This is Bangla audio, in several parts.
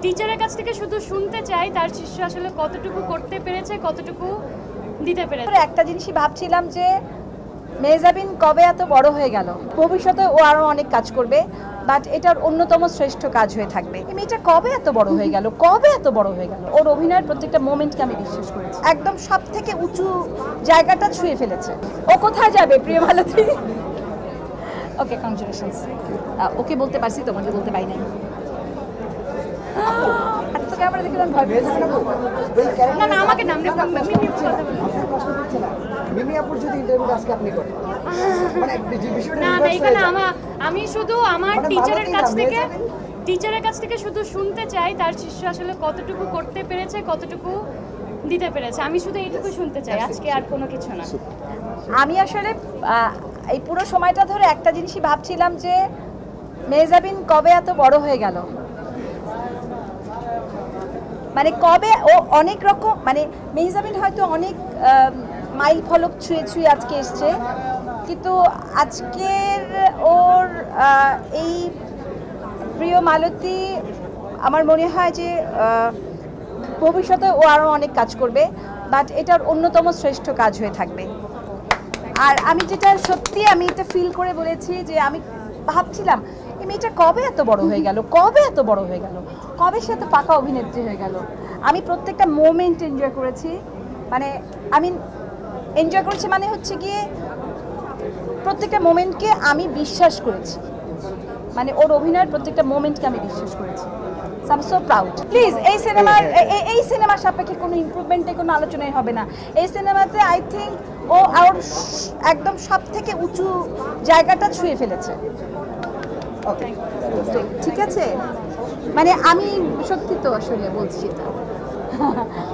টিচারের কাছ থেকে শুধু শুনতে চাই তার শিষ্য আসলে কতটুকু করতে পেরেছে, কতটুকু দিতে পেরেছে। একটা জিনিসই ভাবছিলাম যে মেহজাবিন কবে এত বড় হয়ে গেল, ভবিষ্যতে ও আরও অনেক কাজ করবে, বাট এটার অন্যতম শ্রেষ্ঠ কাজ হয়ে থাকবে। এই মেয়েটা কবে এত বড় হয়ে গেল, কবে এত বড় হয়ে গেল। ওর অভিনয়ের প্রত্যেকটা মোমেন্টকে আমি বিশ্বাস করেছি, একদম সব থেকে উঁচু জায়গাটা ছুঁয়ে ফেলেছে। ও কোথায় যাবে প্রিয় মালতী? ওকে, কংগ্রেচুলেশনস। ওকে বলতে পারছি, তোমাকে বলতে পারি নাই। এত ক্যামেরা দেখে আমি ভয় পেয়েছি। না না, আমাকে নাম রে মিমি আপুর যদি ইন্টারভিউ আজকে আপনি করেন, মানে বিষয়টা না না, এখানে আমি শুধু আমার টিচারের কাছ থেকে শুধু শুনতে চাই তার শিষ্য আসলে কতটুকু করতে পেরেছে, কতটুকু দিতে পেরেছে। আমি শুধু এইটুকু শুনতে চাই আজকে, আর কোনো কিছু না। আমি আসলে এই পুরো সময়টা ধরে একটা জিনিসই ভাবছিলাম যে মেহজাবিন কবে এত বড় হয়ে গেল, মানে কবে ও অনেক রকম, মানে মেহজাবিন হয়তো অনেক মাইল ফলক ছুঁয়ে ছুঁয়ে আজকে এসছে, কিন্তু আজকের ওর এই প্রিয় মালতী আমার মনে হয় যে ভবিষ্যতে ও আরও অনেক কাজ করবে, বাট এটার অন্যতম শ্রেষ্ঠ কাজ হয়ে থাকবে। আর আমি যেটা সত্যি আমি এটা ফিল করে বলেছি যে আমি ভাবছিলাম এই মেয়েটা কবে এত বড় হয়ে গেল, কবে এত বড় হয়ে গেল, কবে সে এত পাকা অভিনেত্রী হয়ে গেল। আমি প্রত্যেকটা মোমেন্ট এনজয় করেছি, মানে আমি এনজয় করেছি মানে হচ্ছে গিয়ে প্রত্যেকটা মোমেন্টকে আমি বিশ্বাস করেছি, মানে ওর অভিনয়ের প্রত্যেকটা মোমেন্টকে আমি বিশ্বাস করেছি। I am so proud. Please এই সিনেমার সাপেক্ষে কোনো ইমপ্রুভমেন্টে কোনো আলোচনাই হবে না। এই সিনেমাতে আই থিঙ্ক ও আর একদম সব থেকে উঁচু জায়গাটা ছুঁয়ে ফেলেছে। ঠিক আছে, মানে আমি সত্যি তো আসলে বলছি এটা,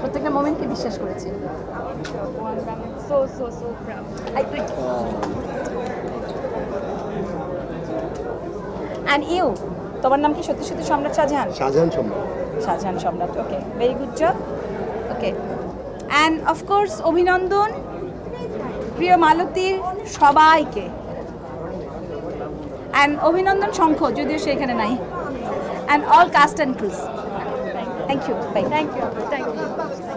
প্রত্যেকটা মোমেন্টকে বিশ্বাস করেছি। So proud. অ্যান্ড ইউ, তোমার নাম কি সত্যি সত্যি সম্রাট শাহজাহান? শাহজাহান সম্রাট। Okay, very good job. Okay, and of course অভিনন্দন প্রিয় মালতীর সবাইকে, অ্যান্ড অভিনন্দন শঙ্খ, যদিও সে এখানে নাই, and all cast and crews. Thank you, bye. Thank you.